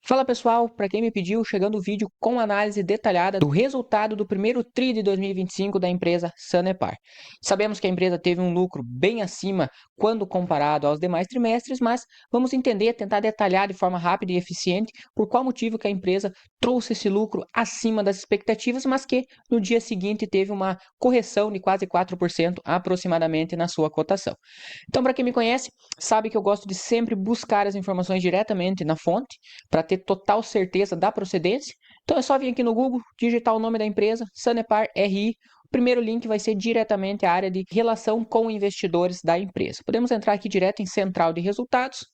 Fala pessoal, para quem me pediu, chegando o vídeo com análise detalhada do resultado do primeiro TRI de 2025 da empresa Sanepar. Sabemos que a empresa teve um lucro bem acima quando comparado aos demais trimestres, mas vamos entender, tentar detalhar de forma rápida e eficiente por qual motivo que a empresa trouxe esse lucro acima das expectativas, mas que no dia seguinte teve uma correção de quase 4% aproximadamente na sua cotação. Então, para quem me conhece, sabe que eu gosto de sempre buscar as informações diretamente na fonte, para ter total certeza da procedência. Então é só vir aqui no Google, digitar o nome da empresa, Sanepar RI. O primeiro link vai ser diretamente a área de relação com investidores da empresa. Podemos entrar aqui direto em central de resultados.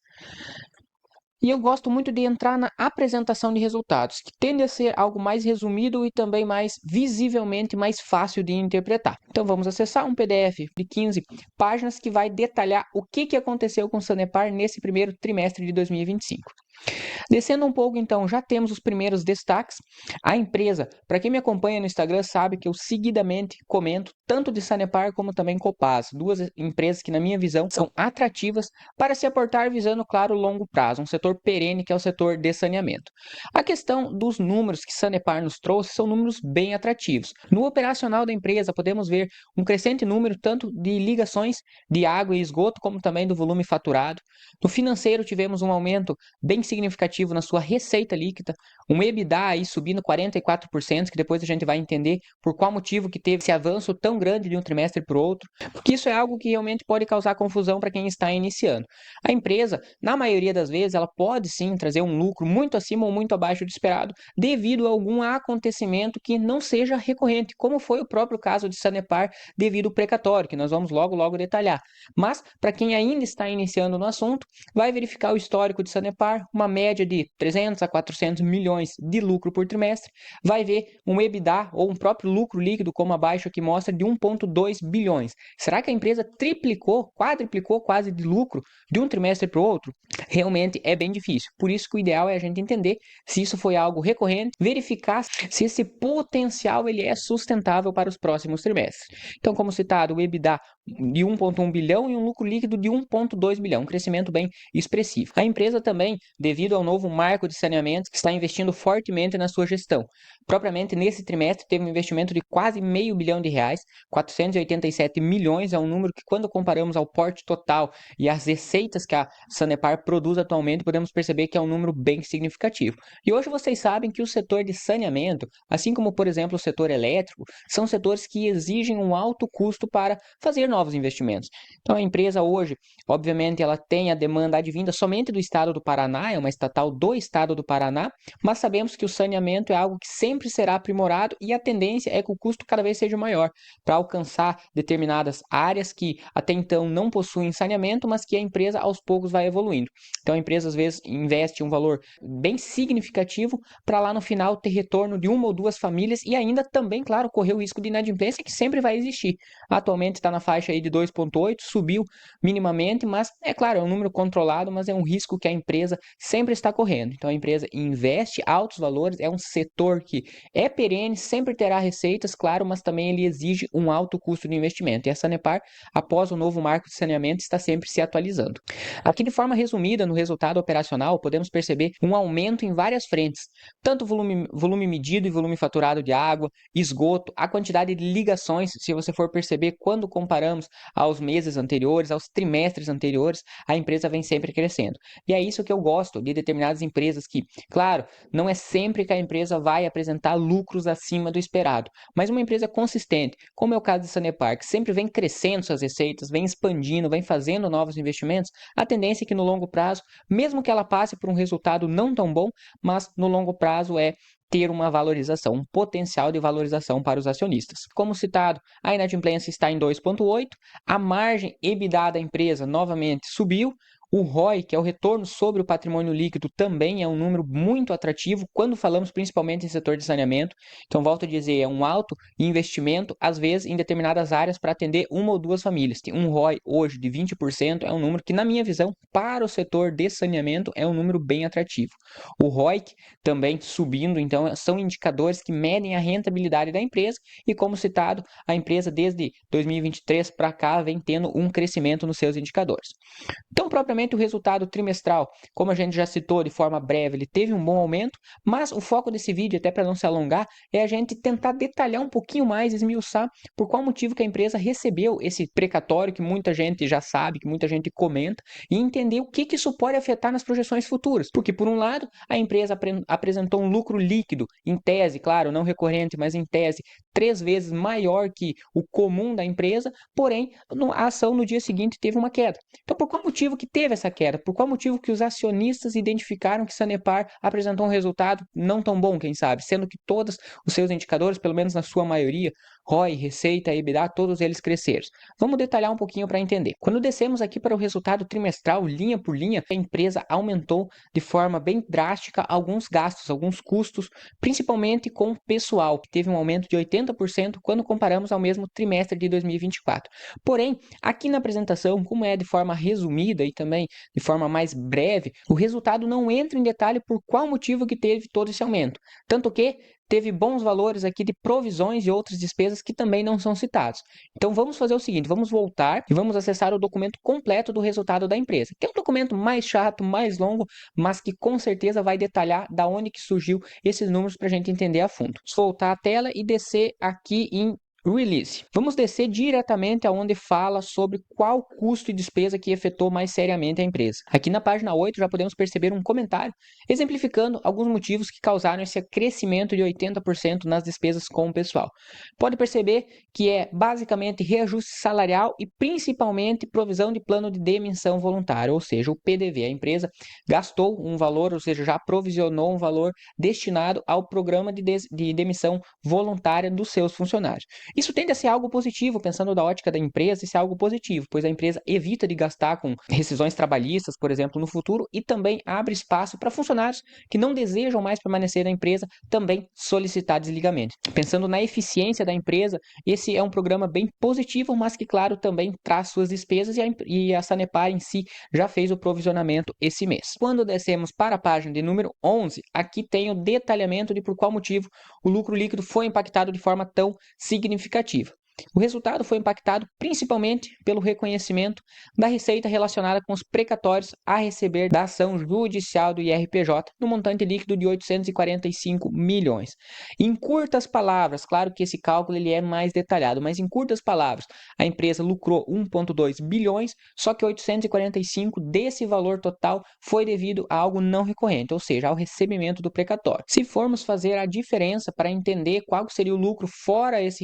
E eu gosto muito de entrar na apresentação de resultados, que tende a ser algo mais resumido e também mais visivelmente mais fácil de interpretar. Então vamos acessar um PDF de 15 páginas que vai detalhar o que aconteceu com o Sanepar nesse primeiro trimestre de 2025. Descendo um pouco, então, já temos os primeiros destaques. A empresa, para quem me acompanha no Instagram, sabe que eu seguidamente comento tanto de Sanepar como também Copasa, duas empresas que, na minha visão, são atrativas para se aportar visando, claro, o longo prazo, um setor perene que é o setor de saneamento. A questão dos números que Sanepar nos trouxe são números bem atrativos. No operacional da empresa, podemos ver um crescente número tanto de ligações de água e esgoto, como também do volume faturado. No financeiro, tivemos um aumento bem significativo na sua receita líquida, um EBITDA aí subindo 44%, que depois a gente vai entender por qual motivo que teve esse avanço tão grande de um trimestre para o outro, porque isso é algo que realmente pode causar confusão para quem está iniciando. A empresa, na maioria das vezes, ela pode sim trazer um lucro muito acima ou muito abaixo do esperado, devido a algum acontecimento que não seja recorrente, como foi o próprio caso de Sanepar, devido ao precatório, que nós vamos logo detalhar. Mas, para quem ainda está iniciando no assunto, vai verificar o histórico de Sanepar, uma média de 300 a 400 milhões de lucro por trimestre, vai ver um EBITDA ou um próprio lucro líquido, como abaixo aqui mostra, de 1,2 bilhões. Será que a empresa triplicou, quadriplicou quase de lucro de um trimestre para o outro? Realmente é bem difícil. Por isso que o ideal é a gente entender se isso foi algo recorrente, verificar se esse potencial ele é sustentável para os próximos trimestres. Então, como citado, o EBITDA de 1,1 bilhão e um lucro líquido de 1,2 bilhão, um crescimento bem expressivo. A empresa também, devido ao novo marco de saneamento, está investindo fortemente na sua gestão. Propriamente nesse trimestre teve um investimento de quase meio bilhão de reais, 487 milhões é um número que, quando comparamos ao porte total e as receitas que a Sanepar produz atualmente, podemos perceber que é um número bem significativo. E hoje vocês sabem que o setor de saneamento, assim como, por exemplo, o setor elétrico, são setores que exigem um alto custo para fazer novos investimentos. Então a empresa hoje, obviamente, ela tem a demanda advinda somente do estado do Paraná, é uma estatal do estado do Paraná, mas sabemos que o saneamento é algo que sempre será aprimorado e a tendência é que o custo cada vez seja maior para alcançar determinadas áreas que até então não possuem saneamento, mas que a empresa aos poucos vai evoluindo. Então a empresa às vezes investe um valor bem significativo para lá no final ter retorno de uma ou duas famílias e ainda também, claro, correr o risco de inadimplência que sempre vai existir. Atualmente está na faixa aí de 2,8, subiu minimamente, mas é claro, é um número controlado, mas é um risco que a empresa sempre está correndo. Então a empresa investe altos valores, é um setor que é perene, sempre terá receitas, claro, mas também ele exige um alto custo de investimento. E a Sanepar, após o novo marco de saneamento, está sempre se atualizando. Aqui de forma resumida, no resultado operacional, podemos perceber um aumento em várias frentes, tanto volume medido e volume faturado de água, esgoto, a quantidade de ligações, se você for perceber, quando comparamos aos meses anteriores, aos trimestres anteriores, a empresa vem sempre crescendo. E é isso que eu gosto de determinadas empresas que, claro, não é sempre que a empresa vai apresentar lucros acima do esperado, mas uma empresa consistente, como é o caso de Sanepar, que sempre vem crescendo suas receitas, vem expandindo, vem fazendo novos investimentos, a tendência é que no longo prazo, mesmo que ela passe por um resultado não tão bom, mas no longo prazo é ter uma valorização, um potencial de valorização para os acionistas. Como citado, a inadimplência está em 2,8, a margem EBITDA da empresa novamente subiu, o ROI, que é o retorno sobre o patrimônio líquido, também é um número muito atrativo quando falamos principalmente em setor de saneamento. Então, volto a dizer, é um alto investimento, às vezes, em determinadas áreas para atender uma ou duas famílias. Um ROI hoje de 20% é um número que, na minha visão, para o setor de saneamento, é um número bem atrativo. O ROIC também subindo, então, são indicadores que medem a rentabilidade da empresa e, como citado, a empresa desde 2023 para cá vem tendo um crescimento nos seus indicadores. Então, propriamente Realmente o resultado trimestral, como a gente já citou de forma breve, ele teve um bom aumento, mas o foco desse vídeo, até para não se alongar, é a gente tentar detalhar um pouquinho mais, esmiuçar por qual motivo que a empresa recebeu esse precatório que muita gente já sabe, que muita gente comenta, e entender o que isso pode afetar nas projeções futuras. Porque, por um lado, a empresa apresentou um lucro líquido, em tese, claro, não recorrente, mas em tese, 3 vezes maior que o comum da empresa, porém, a ação no dia seguinte teve uma queda. Então, por qual motivo que teve essa queda? Por qual motivo que os acionistas identificaram que Sanepar apresentou um resultado não tão bom, quem sabe? Sendo que todos os seus indicadores, pelo menos na sua maioria, ROI, receita, EBITDA, todos eles cresceram. Vamos detalhar um pouquinho para entender. Quando descemos aqui para o resultado trimestral, linha por linha, a empresa aumentou de forma bem drástica alguns gastos, alguns custos, principalmente com o pessoal, que teve um aumento de 80% quando comparamos ao mesmo trimestre de 2024. Porém, aqui na apresentação, como é de forma resumida e também de forma mais breve, o resultado não entra em detalhe por qual motivo que teve todo esse aumento. Tanto que teve bons valores aqui de provisões e outras despesas que também não são citados. Então vamos fazer o seguinte, vamos voltar e vamos acessar o documento completo do resultado da empresa, que é um documento mais chato, mais longo, mas que com certeza vai detalhar da onde que surgiu esses números para a gente entender a fundo. Vamos voltar a tela e descer aqui em Release. Vamos descer diretamente aonde fala sobre qual custo e despesa que afetou mais seriamente a empresa. Aqui na página 8 já podemos perceber um comentário exemplificando alguns motivos que causaram esse crescimento de 80% nas despesas com o pessoal. Pode perceber que é basicamente reajuste salarial e principalmente provisão de plano de demissão voluntária, ou seja, o PDV. A empresa gastou um valor, ou seja, já provisionou um valor destinado ao programa de demissão voluntária dos seus funcionários. Isso tende a ser algo positivo, pensando da ótica da empresa, isso é algo positivo, pois a empresa evita de gastar com rescisões trabalhistas, por exemplo, no futuro, e também abre espaço para funcionários que não desejam mais permanecer na empresa também solicitar desligamento. Pensando na eficiência da empresa, esse é um programa bem positivo, mas que, claro, também traz suas despesas e a Sanepar em si já fez o provisionamento esse mês. Quando descemos para a página de número 11, aqui tem o detalhamento de por qual motivo o lucro líquido foi impactado de forma tão significativa. O resultado foi impactado principalmente pelo reconhecimento da receita relacionada com os precatórios a receber da ação judicial do IRPJ, no montante líquido de 845 milhões. Em curtas palavras, claro que esse cálculo ele é mais detalhado, mas em curtas palavras, a empresa lucrou 1,2 bilhões, só que 845 desse valor total foi devido a algo não recorrente, ou seja, ao recebimento do precatório. Se formos fazer a diferença para entender qual seria o lucro fora esse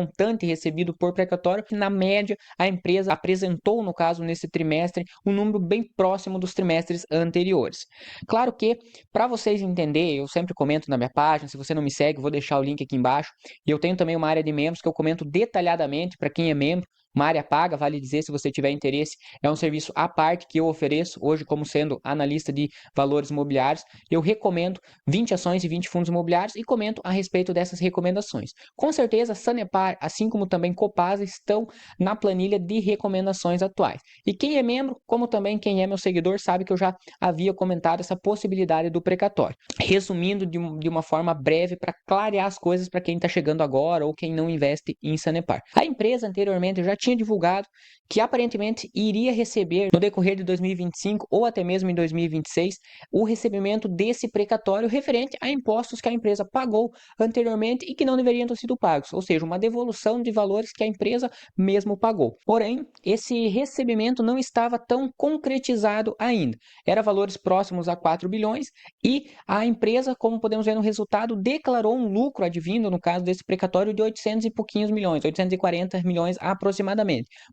montante recebido por precatório, na média a empresa apresentou, no caso, nesse trimestre, um número bem próximo dos trimestres anteriores. Claro que, para vocês entenderem, eu sempre comento na minha página, se você não me segue, vou deixar o link aqui embaixo, e eu tenho também uma área de membros que eu comento detalhadamente para quem é membro, uma área paga, vale dizer, se você tiver interesse, é um serviço à parte que eu ofereço hoje como sendo analista de valores imobiliários. Eu recomendo 20 ações e 20 fundos imobiliários e comento a respeito dessas recomendações. Com certeza, Sanepar, assim como também Copasa, estão na planilha de recomendações atuais. E quem é membro, como também quem é meu seguidor, sabe que eu já havia comentado essa possibilidade do precatório. Resumindo de uma forma breve para clarear as coisas para quem está chegando agora ou quem não investe em Sanepar. A empresa anteriormente já tinha divulgado que aparentemente iria receber no decorrer de 2025 ou até mesmo em 2026 o recebimento desse precatório referente a impostos que a empresa pagou anteriormente e que não deveriam ter sido pagos, ou seja, uma devolução de valores que a empresa mesmo pagou. Porém, esse recebimento não estava tão concretizado ainda. Era valores próximos a 4 bilhões e a empresa, como podemos ver no resultado, declarou um lucro advindo, no caso desse precatório, de 800 e pouquinhos milhões, 840 milhões aproximadamente.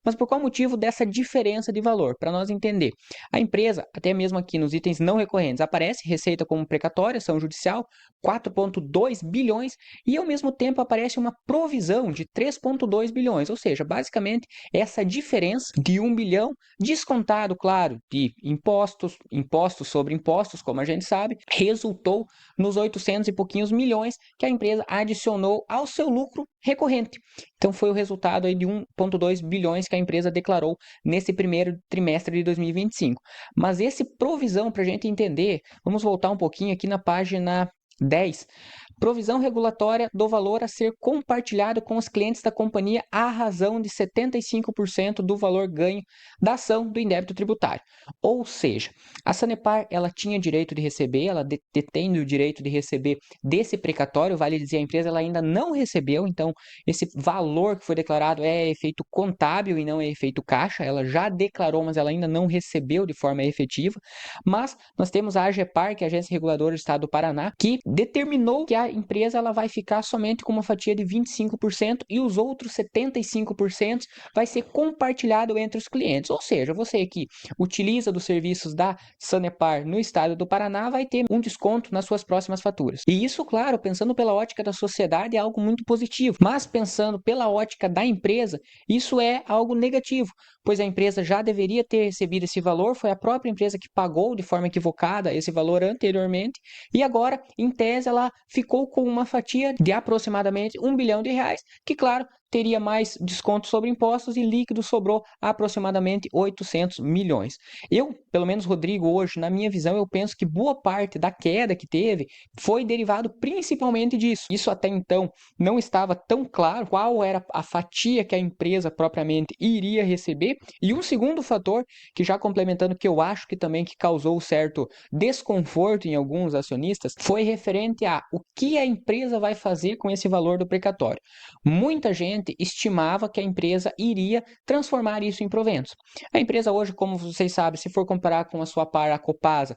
Mas por qual motivo dessa diferença de valor? Para nós entender. A empresa, até mesmo aqui nos itens não recorrentes, aparece receita como precatória, ação judicial, 4,2 bilhões, e ao mesmo tempo aparece uma provisão de 3,2 bilhões, ou seja, basicamente essa diferença de 1 bilhão, descontado, claro, de impostos sobre impostos, como a gente sabe, resultou nos 800 e pouquinhos milhões que a empresa adicionou ao seu lucro recorrente. Então foi o resultado aí de 1,2 bilhões que a empresa declarou nesse primeiro trimestre de 2025. Mas esse provisão, para a gente entender, vamos voltar um pouquinho aqui na página 10, provisão regulatória do valor a ser compartilhado com os clientes da companhia à razão de 75% do valor ganho da ação do indébito tributário. Ou seja, a Sanepar ela tinha direito de receber, ela detém o direito de receber desse precatório, vale dizer, a empresa ela ainda não recebeu, então esse valor que foi declarado é efeito contábil e não é efeito caixa, ela já declarou, mas ela ainda não recebeu de forma efetiva, mas nós temos a AGEPAR, que é a Agência Reguladora do Estado do Paraná, que determinou que a empresa ela vai ficar somente com uma fatia de 25% e os outros 75% vai ser compartilhado entre os clientes, ou seja, você que utiliza dos serviços da Sanepar no estado do Paraná vai ter um desconto nas suas próximas faturas. E isso, claro, pensando pela ótica da sociedade é algo muito positivo, mas pensando pela ótica da empresa, isso é algo negativo, pois a empresa já deveria ter recebido esse valor, foi a própria empresa que pagou de forma equivocada esse valor anteriormente, e agora, em tese, ela ficou com uma fatia de aproximadamente R$ 1 bilhão, que, claro, teria mais desconto sobre impostos e líquido sobrou aproximadamente 800 milhões. Eu, pelo menos Rodrigo, hoje, na minha visão, eu penso que boa parte da queda que teve foi derivado principalmente disso. Isso até então não estava tão claro qual era a fatia que a empresa propriamente iria receber. E um segundo fator, que já complementando, que eu acho que também que causou certo desconforto em alguns acionistas, foi referente a o que a empresa vai fazer com esse valor do precatório. Muita gente estimava que a empresa iria transformar isso em proventos. A empresa hoje, como vocês sabem, se for comparar com a sua par, a Copasa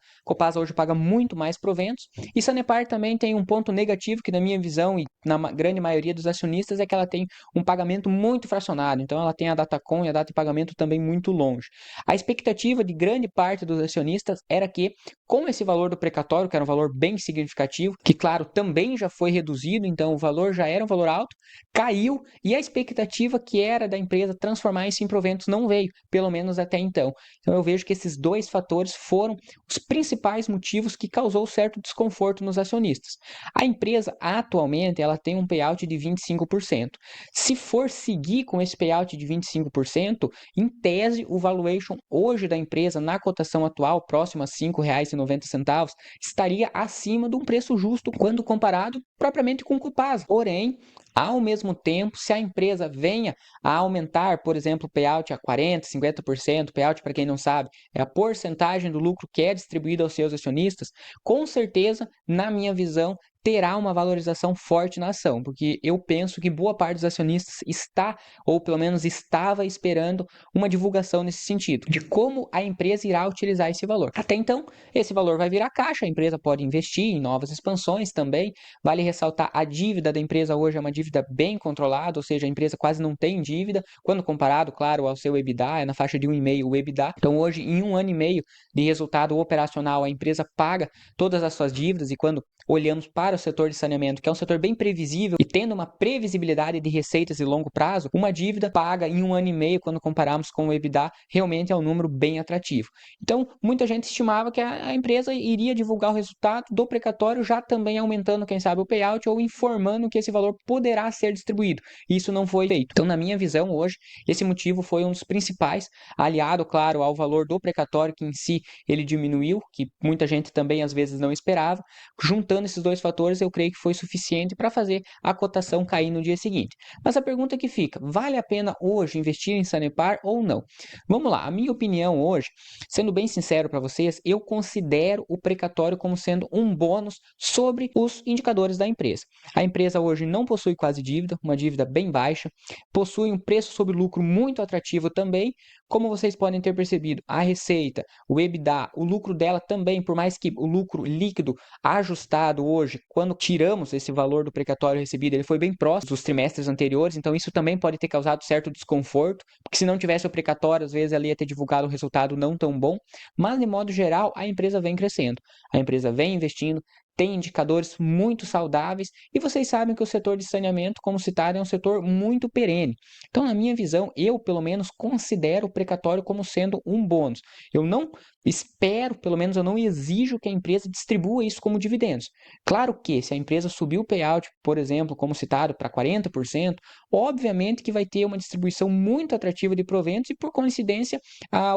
hoje paga muito mais proventos, e Sanepar também tem um ponto negativo que na minha visão e na grande maioria dos acionistas é que ela tem um pagamento muito fracionado, então ela tem a Datacom e a data de pagamento também muito longe. A expectativa de grande parte dos acionistas era que, com esse valor do precatório, que era um valor bem significativo, que claro, também já foi reduzido, então o valor já era um valor alto, caiu e a expectativa que era da empresa transformar isso em proventos não veio, pelo menos até então. Então eu vejo que esses dois fatores foram os principais motivos que causou certo desconforto nos acionistas. A empresa atualmente ela tem um payout de 25%. Se for seguir com esse payout de 25%, em tese o valuation hoje da empresa na cotação atual, próximo a R$ 5,90, estaria acima de um preço justo quando comparado propriamente com o Copasa. Porém, ao mesmo tempo, se a empresa venha a aumentar, por exemplo, o payout a 40%, 50%, payout, para quem não sabe, é a porcentagem do lucro que é distribuído aos seus acionistas, com certeza, na minha visão, terá uma valorização forte na ação, porque eu penso que boa parte dos acionistas está, ou pelo menos estava esperando uma divulgação nesse sentido, de como a empresa irá utilizar esse valor. Até então, esse valor vai virar caixa, a empresa pode investir em novas expansões também. Vale ressaltar, a dívida da empresa hoje é uma dívida bem controlada, ou seja, a empresa quase não tem dívida, quando comparado, claro, ao seu EBITDA, é na faixa de 1,5 o EBITDA. Então hoje, em 1 ano e meio de resultado operacional, a empresa paga todas as suas dívidas, e quando olhamos para o setor de saneamento, que é um setor bem previsível e tendo uma previsibilidade de receitas de longo prazo, uma dívida paga em 1 ano e meio, quando comparamos com o EBITDA, realmente é um número bem atrativo. Então, muita gente estimava que a empresa iria divulgar o resultado do precatório, já também aumentando, quem sabe, o payout ou informando que esse valor poderá ser distribuído. Isso não foi feito. Então, na minha visão, hoje, esse motivo foi um dos principais, aliado, claro, ao valor do precatório, que em si ele diminuiu, que muita gente também às vezes não esperava. Juntando esses dois fatores, eu creio que foi suficiente para fazer a cotação cair no dia seguinte. Mas a pergunta que fica, vale a pena hoje investir em Sanepar ou não? Vamos lá, a minha opinião hoje, sendo bem sincero para vocês, eu considero o precatório como sendo um bônus sobre os indicadores da empresa. A empresa hoje não possui quase dívida, uma dívida bem baixa, possui um preço sobre lucro muito atrativo também. Como vocês podem ter percebido, a receita, o EBITDA, o lucro dela também, por mais que o lucro líquido ajustado hoje, quando tiramos esse valor do precatório recebido, ele foi bem próximo dos trimestres anteriores, então isso também pode ter causado certo desconforto, porque se não tivesse o precatório, às vezes ela ia ter divulgado um resultado não tão bom, mas de modo geral, a empresa vem crescendo, a empresa vem investindo, tem indicadores muito saudáveis, e vocês sabem que o setor de saneamento, como citado, é um setor muito perene. Então, na minha visão, eu pelo menos considero o precatório como sendo um bônus. Eu não espero, pelo menos eu não exijo que a empresa distribua isso como dividendos. Claro que se a empresa subir o payout, por exemplo, como citado, para 40%, obviamente que vai ter uma distribuição muito atrativa de proventos e, por coincidência,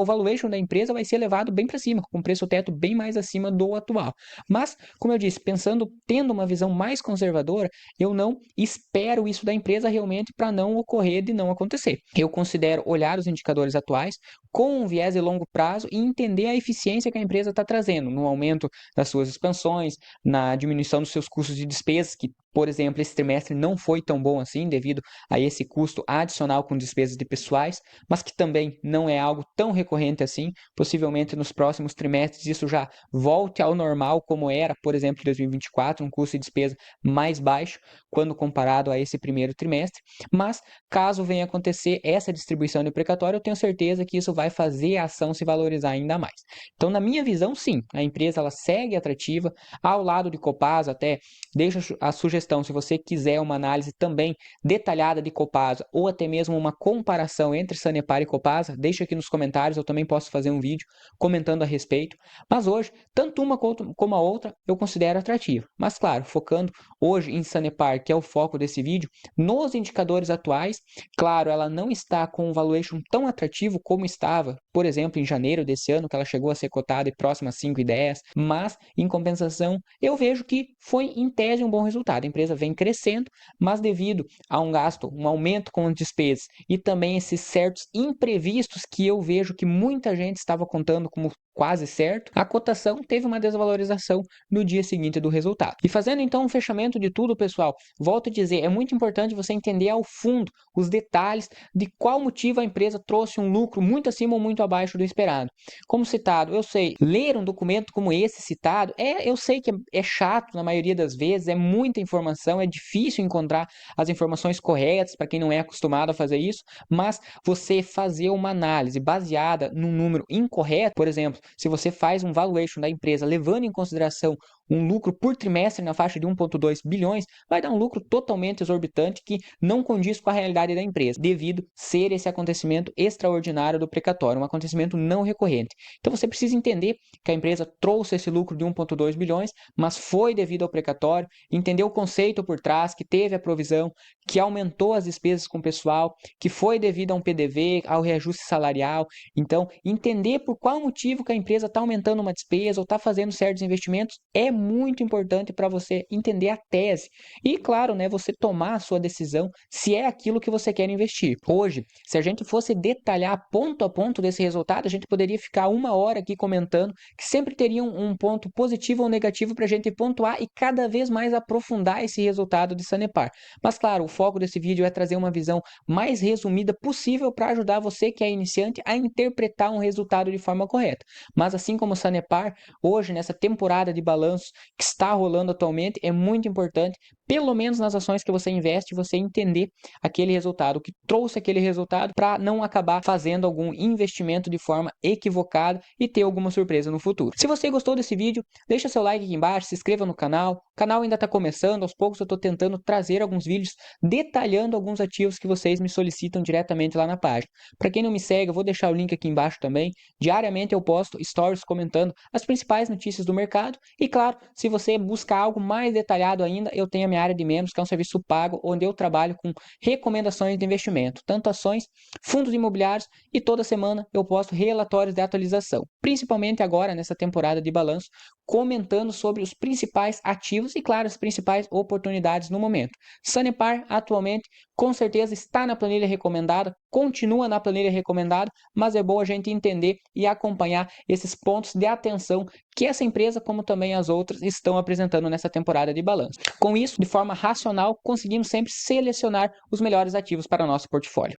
o valuation da empresa vai ser levado bem para cima, com preço teto bem mais acima do atual. Mas, como eu disse, Talvez pensando, tendo uma visão mais conservadora, eu não espero isso da empresa realmente para não ocorrer de não acontecer. Eu considero olhar os indicadores atuais com um viés de longo prazo e entender a eficiência que a empresa está trazendo no aumento das suas expansões, na diminuição dos seus custos de despesas, que, por exemplo, esse trimestre não foi tão bom assim devido a esse custo adicional com despesas de pessoais, mas que também não é algo tão recorrente assim. Possivelmente nos próximos trimestres isso já volte ao normal como era, por exemplo, em 2024, um custo de despesa mais baixo quando comparado a esse primeiro trimestre. Mas caso venha acontecer essa distribuição de precatório, eu tenho certeza que isso vai fazer a ação se valorizar ainda mais. Então, na minha visão, sim, a empresa ela segue atrativa. Ao lado de Copasa, até deixo a sugestão, se você quiser uma análise também detalhada de Copasa ou até mesmo uma comparação entre Sanepar e Copasa, deixa aqui nos comentários, eu também posso fazer um vídeo comentando a respeito. Mas hoje, tanto uma como a outra eu considero atrativa. Mas claro, focando hoje em Sanepar, que é o foco desse vídeo, nos indicadores atuais, claro, ela não está com um valuation tão atrativo como estava, por exemplo, em janeiro desse ano, que ela chegou a ser cotada próxima a 5,10, mas em compensação, eu vejo que foi em tese um bom resultado. A empresa vem crescendo, mas devido a um gasto, um aumento com as despesas e também esses certos imprevistos que eu vejo que muita gente estava contando como quase certo, a cotação teve uma desvalorização no dia seguinte do resultado. E fazendo então um fechamento de tudo, pessoal, volto a dizer, é muito importante você entender ao fundo os detalhes de qual motivo a empresa trouxe um lucro muito acima ou muito abaixo do esperado. Como citado, eu sei, ler um documento como esse citado, eu sei que é chato na maioria das vezes, é muita informação, é difícil encontrar as informações corretas para quem não é acostumado a fazer isso, mas você fazer uma análise baseada num número incorreto, por exemplo, se você faz um valuation da empresa levando em consideração um lucro por trimestre na faixa de 1,2 bilhões, vai dar um lucro totalmente exorbitante que não condiz com a realidade da empresa, devido ser esse acontecimento extraordinário do precatório, um acontecimento não recorrente. Então você precisa entender que a empresa trouxe esse lucro de 1,2 bilhões, mas foi devido ao precatório, entender o conceito por trás, que teve a provisão, que aumentou as despesas com o pessoal, que foi devido a um PDV, ao reajuste salarial. Então, entender por qual motivo que a empresa está aumentando uma despesa ou está fazendo certos investimentos é muito importante para você entender a tese. E, claro, né, você tomar a sua decisão se é aquilo que você quer investir. Hoje, se a gente fosse detalhar ponto a ponto desse resultado, a gente poderia ficar 1 hora aqui comentando que sempre teria um ponto positivo ou negativo para a gente pontuar e cada vez mais aprofundar esse resultado de Sanepar. Mas, claro, o foco desse vídeo é trazer uma visão mais resumida possível para ajudar você que é iniciante a interpretar um resultado de forma correta. Mas assim como Sanepar, hoje nessa temporada de balanços que está rolando atualmente, é muito importante, pelo menos nas ações que você investe, você entender aquele resultado, o que trouxe aquele resultado, para não acabar fazendo algum investimento de forma equivocada e ter alguma surpresa no futuro. Se você gostou desse vídeo, deixa seu like aqui embaixo, se inscreva no canal. O canal ainda está começando, aos poucos eu estou tentando trazer alguns vídeos detalhando alguns ativos que vocês me solicitam diretamente lá na página. Para quem não me segue, eu vou deixar o link aqui embaixo também. Diariamente eu posto stories comentando as principais notícias do mercado e, claro, se você buscar algo mais detalhado ainda, eu tenho a minha área de membros, que é um serviço pago, onde eu trabalho com recomendações de investimento, tanto ações, fundos imobiliários e toda semana eu posto relatórios de atualização, principalmente agora nessa temporada de balanço, comentando sobre os principais ativos e, claro, as principais oportunidades no momento. Sanepar, atualmente, com certeza está na planilha recomendada, continua na planilha recomendada, mas é bom a gente entender e acompanhar esses pontos de atenção que essa empresa, como também as outras, estão apresentando nessa temporada de balanço. Com isso, de forma racional, conseguimos sempre selecionar os melhores ativos para o nosso portfólio.